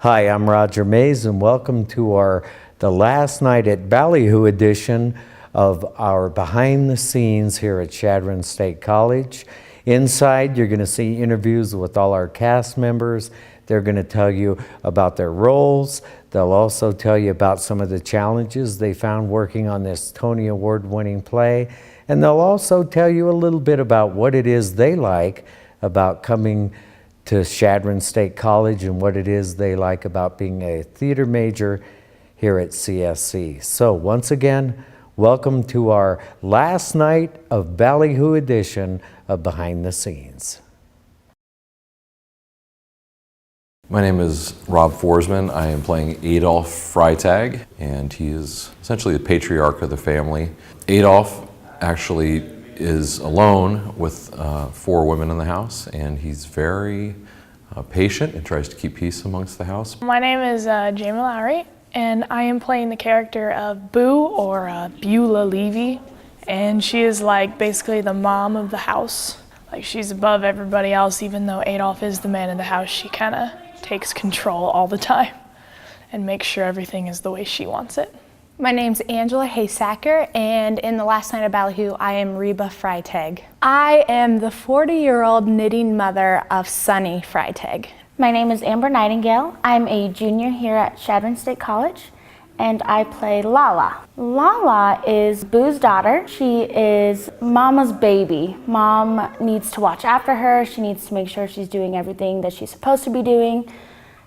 Hi, I'm Roger Mays, and welcome to the Last Night at Ballyhoo edition of our behind the scenes here at Chadron State College. Inside, you're going to see interviews with all our cast members. They're going to tell you about their roles. They'll also tell you about some of the challenges they found working on this Tony Award-winning play. And they'll also tell you a little bit about what it is they like about coming to Chadron State College and what it is they like about being a theater major here at CSC. So once again, welcome to our Last Night of Ballyhoo edition of Behind the Scenes. My name is Rob Forsman. I am playing Adolf Freitag, and he is essentially the patriarch of the family. Adolf actually is alone with 4 women in the house, and he's very patient and tries to keep peace amongst the house. My name is Jamie Lowry, and I am playing the character of Boo, or Beulah Levy, and she is like basically the mom of the house. Like, she's above everybody else. Even though Adolf is the man of the house, she kind of takes control all the time and makes sure everything is the way she wants it. My name's Angela Heesacker, and in the Last Night of Ballyhoo, I am Reba Freitag. I am the 40-year-old knitting mother of Sunny Freitag. My name is Amber Nightingale. I'm a junior here at Chadron State College, and I play Lala. Lala is Boo's daughter. She is Mama's baby. Mom needs to watch after her. She needs to make sure she's doing everything that she's supposed to be doing.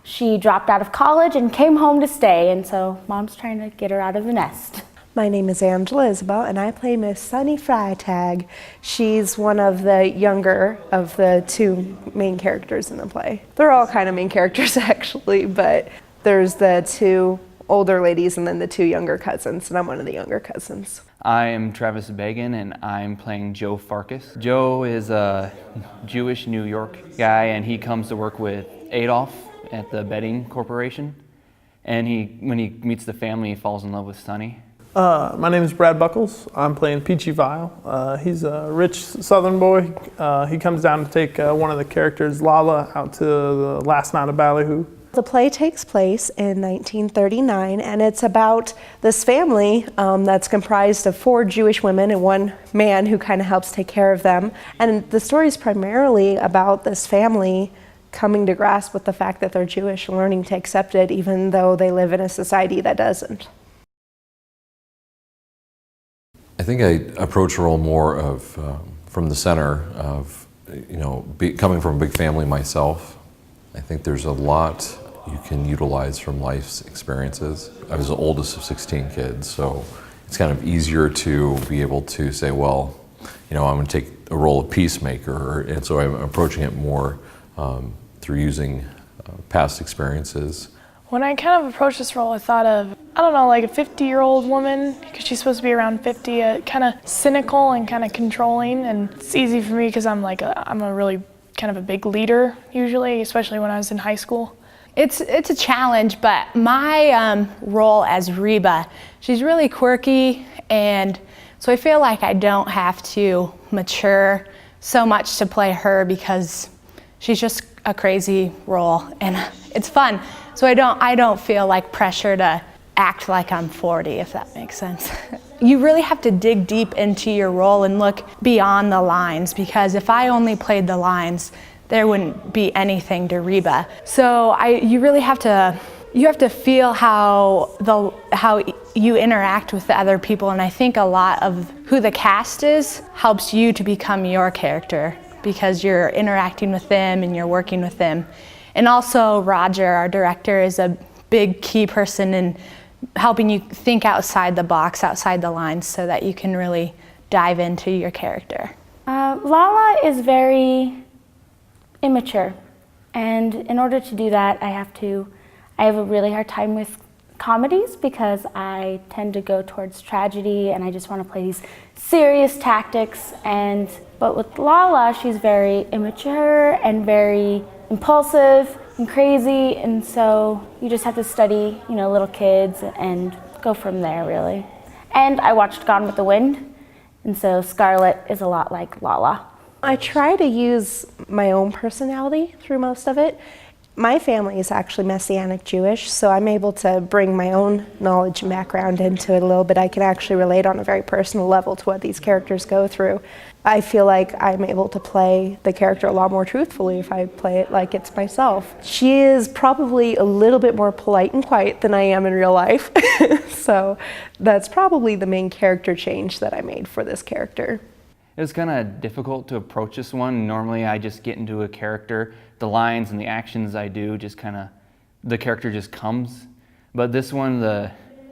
She dropped out of college and came home to stay, and so Mom's trying to get her out of the nest. My name is Angela Isabel, and I play Miss Sunny Freitag. She's one of the younger of the 2 main characters in the play. They're all kind of main characters, actually, but there's the 2 older ladies and then the 2 younger cousins, and I'm one of the younger cousins. I am Travis Began, and I'm playing Joe Farkas. Joe is a Jewish New York guy, and he comes to work with Adolf at the bedding corporation, and when he meets the family, he falls in love with Sunny. My name is Brad Buckles. I'm playing Peachy Vile. He's a rich Southern boy. He comes down to take one of the characters, Lala, out to the Last Night of Ballyhoo. The play takes place in 1939, and it's about this family that's comprised of 4 Jewish women and 1 man who kind of helps take care of them. And the story is primarily about this family coming to grasp with the fact that they're Jewish and learning to accept it, even though they live in a society that doesn't. I think I approach a role more of from the center of, coming from a big family myself. I think there's a lot you can utilize from life's experiences. I was the oldest of 16 kids, so it's kind of easier to be able to say, well, I'm going to take a role of peacemaker, and so I'm approaching it more through using past experiences. When I kind of approached this role, I thought of, like a 50-year-old woman, because she's supposed to be around 50, kind of cynical and kind of controlling, and it's easy for me because I'm a really kind of a big leader usually, especially when I was in high school. It's a challenge, but my role as Reba, she's really quirky, and so I feel like I don't have to mature so much to play her because she's just a crazy role, and it's fun. So I don't feel like pressure to act like I'm 40, if that makes sense. You really have to dig deep into your role and look beyond the lines, because if I only played the lines, there wouldn't be anything to Reba. So you really have to feel how you interact with the other people, and I think a lot of who the cast is helps you to become your character, because you're interacting with them and you're working with them. And also Roger, our director, is a big key person in helping you think outside the box, outside the lines, so that you can really dive into your character. Lala is very immature, and in order to do that, I have a really hard time with comedies because I tend to go towards tragedy and I just want to play these serious tactics. But with Lala, she's very immature and very impulsive and crazy, and so you just have to study, little kids and go from there, really. And I watched Gone with the Wind, and so Scarlett is a lot like Lala. I try to use my own personality through most of it. My family is actually Messianic Jewish, so I'm able to bring my own knowledge and background into it a little bit. I can actually relate on a very personal level to what these characters go through. I feel like I'm able to play the character a lot more truthfully if I play it like it's myself. She is probably a little bit more polite and quiet than I am in real life, so that's probably the main character change that I made for this character. It was kind of difficult to approach this one. Normally I just get into a character, the lines and the actions I do just kind of, the character just comes. But this one,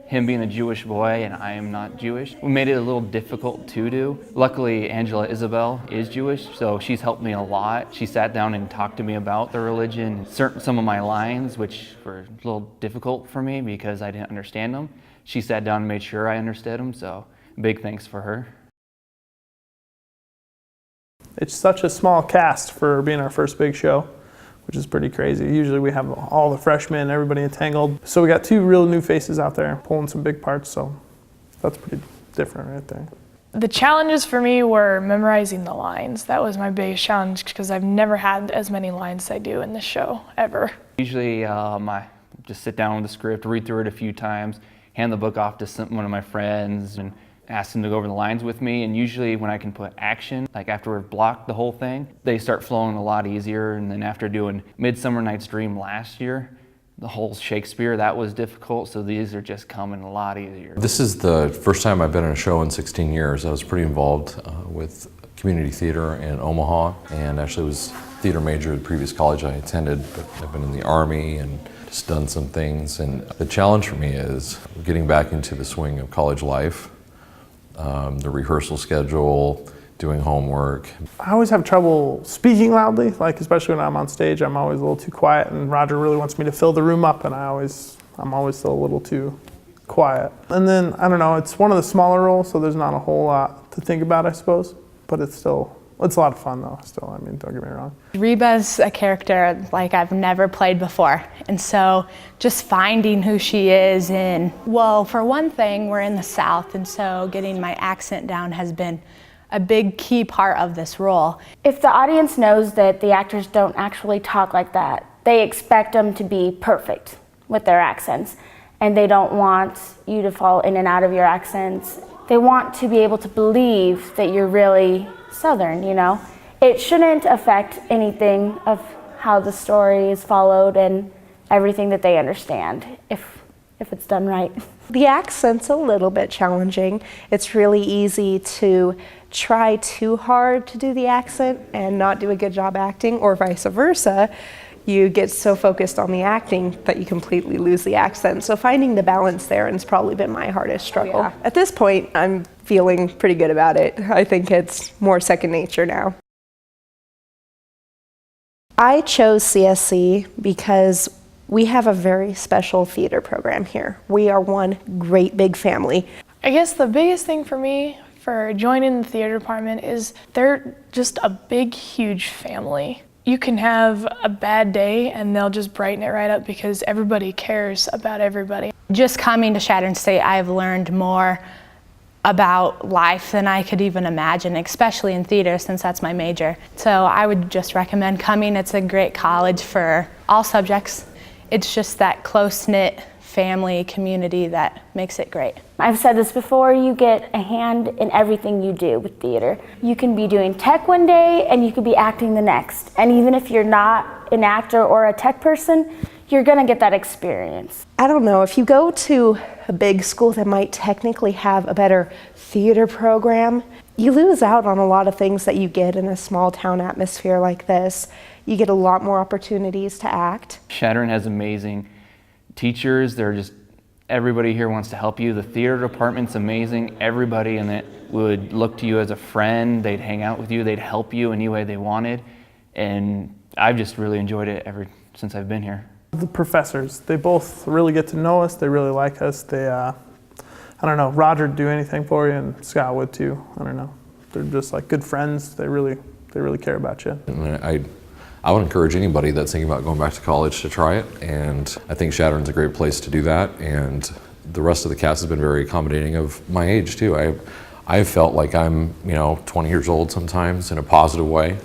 him being a Jewish boy and I am not Jewish, made it a little difficult to do. Luckily, Angela Isabel is Jewish, so she's helped me a lot. She sat down and talked to me about the religion, some of my lines, which were a little difficult for me because I didn't understand them. She sat down and made sure I understood them, so big thanks for her. It's such a small cast for being our first big show, which is pretty crazy. Usually we have all the freshmen, everybody entangled. So we got 2 real new faces out there pulling some big parts, so that's pretty different right there. The challenges for me were memorizing the lines. That was my biggest challenge because I've never had as many lines as I do in this show, ever. Usually I just sit down with the script, read through it a few times, hand the book off to one of my friends, and ask them to go over the lines with me. And usually when I can put action, like after we've blocked the whole thing, they start flowing a lot easier. And then after doing Midsummer Night's Dream last year, the whole Shakespeare, that was difficult, so these are just coming a lot easier. This is the first time I've been in a show in 16 years. I was pretty involved with community theater in Omaha, and actually was theater major at the previous college I attended, but I've been in the Army and just done some things. And the challenge for me is getting back into the swing of college life. The rehearsal schedule, doing homework. I always have trouble speaking loudly, like especially when I'm on stage, I'm always a little too quiet, and Roger really wants me to fill the room up, and I'm always still a little too quiet. And then, I don't know, it's one of the smaller roles, so there's not a whole lot to think about, I suppose, but it's a lot of fun though, still, I mean, don't get me wrong. Reba's a character like I've never played before, and so just finding who she is well, for one thing, we're in the South, and so getting my accent down has been a big key part of this role. If the audience knows that the actors don't actually talk like that, they expect them to be perfect with their accents, and they don't want you to fall in and out of your accents. They want to be able to believe that you're really Southern, you know? It shouldn't affect anything of how the story is followed and everything that they understand, if it's done right. The accent's a little bit challenging. It's really easy to try too hard to do the accent and not do a good job acting, or vice versa. You get so focused on the acting that you completely lose the accent. So finding the balance there has probably been my hardest struggle. Yeah. At this point, I'm feeling pretty good about it. I think it's more second nature now. I chose CSC because we have a very special theater program here. We are one great big family. I guess the biggest thing for me for joining the theater department is they're just a big, huge family. You can have a bad day and they'll just brighten it right up because everybody cares about everybody. Just coming to Chadron State, I've learned more about life than I could even imagine, especially in theater since that's my major. So I would just recommend coming. It's a great college for all subjects. It's just that close-knit family community that makes it great. I've said this before, you get a hand in everything you do with theater. You can be doing tech one day and you could be acting the next. And even if you're not an actor or a tech person, you're gonna get that experience. I don't know, if you go to a big school that might technically have a better theater program, you lose out on a lot of things that you get in a small town atmosphere like this. You get a lot more opportunities to act. Chadron has amazing teachers. Everybody here wants to help you. The theater department's amazing. Everybody in it would look to you as a friend. They'd hang out with you. They'd help you any way they wanted. And I've just really enjoyed it ever since I've been here. The professors, they both really get to know us. They really like us. I don't know, Roger would do anything for you, and Scott would too. I don't know. They're just like good friends. They really care about you. And I would encourage anybody that's thinking about going back to college to try it, and I think Chadron's a great place to do that, and the rest of the cast has been very accommodating of my age too. I've felt like I'm 20 years old sometimes in a positive way.